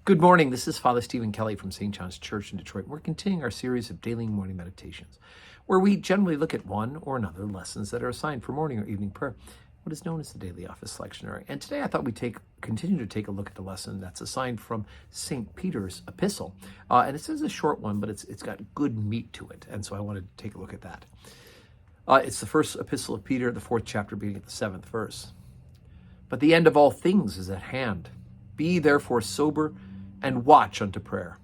Good morning. This is Father Stephen Kelly from St. John's Church in Detroit. We're continuing our series of daily morning meditations, where we generally look at one or another lessons that are assigned for morning or evening prayer, what is known as the daily office lectionary. And today I thought we'd continue to take a look at the lesson that's assigned from St. Peter's epistle. And it says a short one, but it's got good meat to it. And so I wanted to take a look at that. It's the first epistle of Peter, the 4th chapter, beginning at the 7th verse. But the end of all things is at hand. Be therefore sober and watch unto prayer.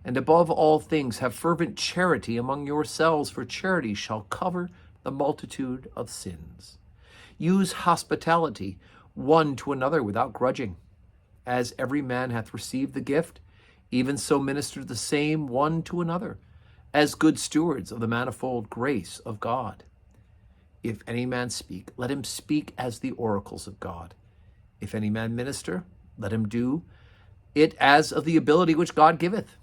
And above all things have fervent charity among yourselves, for charity shall cover the multitude of sins. Use hospitality one to another without grudging. As every man hath received the gift, even so minister the same one to another, as good stewards of the manifold grace of God. If any man speak, let him speak as the oracles of God. If any man minister, let him do it as of the ability which God giveth,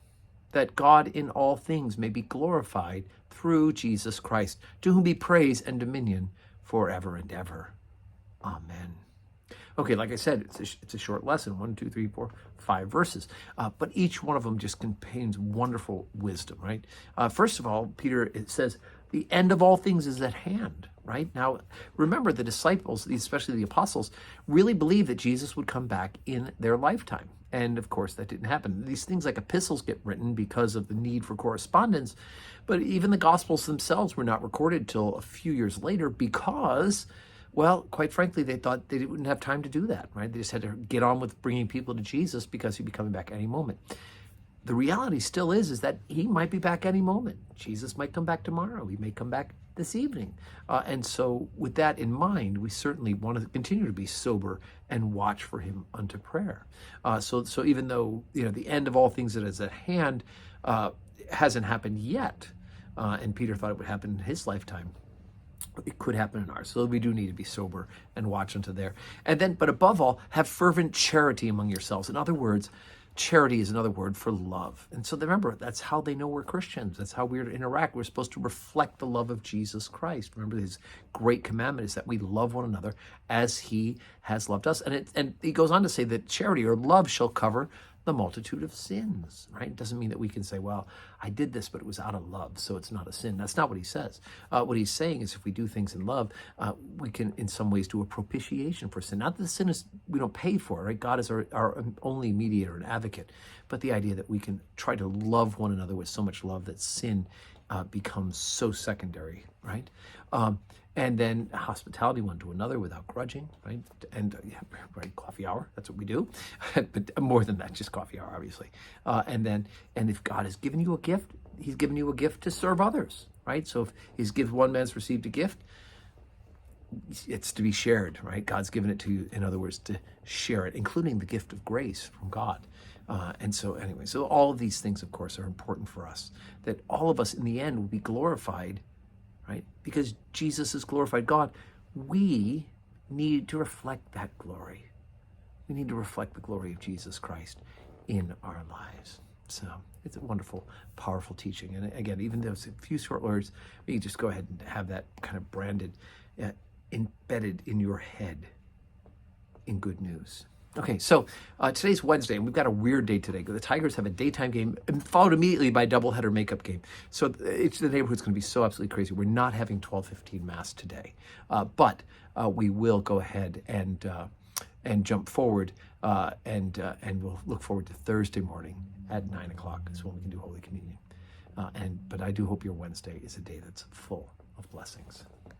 that God in all things may be glorified through Jesus Christ, to whom be praise and dominion forever and ever. Amen. Okay, like I said, it's a short lesson, 1, 2, 3, 4, 5 verses, but each one of them just contains wonderful wisdom, right? First of all, it says, the end of all things is at hand, right? Now, remember, the disciples, especially the apostles, really believed that Jesus would come back in their lifetime. And of course, that didn't happen. These things like epistles get written because of the need for correspondence, but even the Gospels themselves were not recorded till a few years later because, well, quite frankly, they thought they wouldn't have time to do that, right? They just had to get on with bringing people to Jesus because he'd be coming back any moment. The reality still is that he might be back any moment. Jesus might come back tomorrow. He may come back this evening. And so with that in mind, we certainly want to continue to be sober and watch for him unto prayer. So even though, the end of all things that is at hand hasn't happened yet, and Peter thought it would happen in his lifetime, it could happen in ours. So we do need to be sober and watch unto there. And then, but above all, have fervent charity among yourselves. In other words, charity is another word for love. And so remember, that's how they know we're Christians. That's how we're to interact. We're supposed to reflect the love of Jesus Christ. Remember, his great commandment is that we love one another as he has loved us. And he goes on to say that charity or love shall cover the multitude of sins, right? It doesn't mean that we can say, well, I did this, but it was out of love, so it's not a sin. That's not what he says. What he's saying is if we do things in love, we can in some ways do a propitiation for sin. Not that the sin is, we don't pay for it, right? God is our only mediator and advocate, but the idea that we can try to love one another with so much love that sin becomes so secondary, right? And then hospitality one to another without grudging, right? And right, coffee hour, that's what we do. But more than that, just coffee hour, obviously. And if God has given you a gift, he's given you a gift to serve others, right? So if he's given one man's received a gift, it's to be shared, right? God's given it to you, in other words, to share it, including the gift of grace from God. And so anyway, so all of these things, of course, are important for us, that all of us in the end will be glorified, right? Because Jesus is glorified God. We need to reflect that glory. We need to reflect the glory of Jesus Christ in our lives. So it's a wonderful, powerful teaching. And again, even though it's a few short words, we can just go ahead and have that kind of branded, embedded in your head in good news. Okay, so today's Wednesday, and we've got a weird day today. The Tigers have a daytime game followed immediately by a doubleheader makeup game. So the neighborhood's going to be so absolutely crazy. We're not having 12:15 Mass today, but we will go ahead and jump forward, and we'll look forward to Thursday morning at 9 o'clock. Is when we can do Holy Communion. But I do hope your Wednesday is a day that's full of blessings.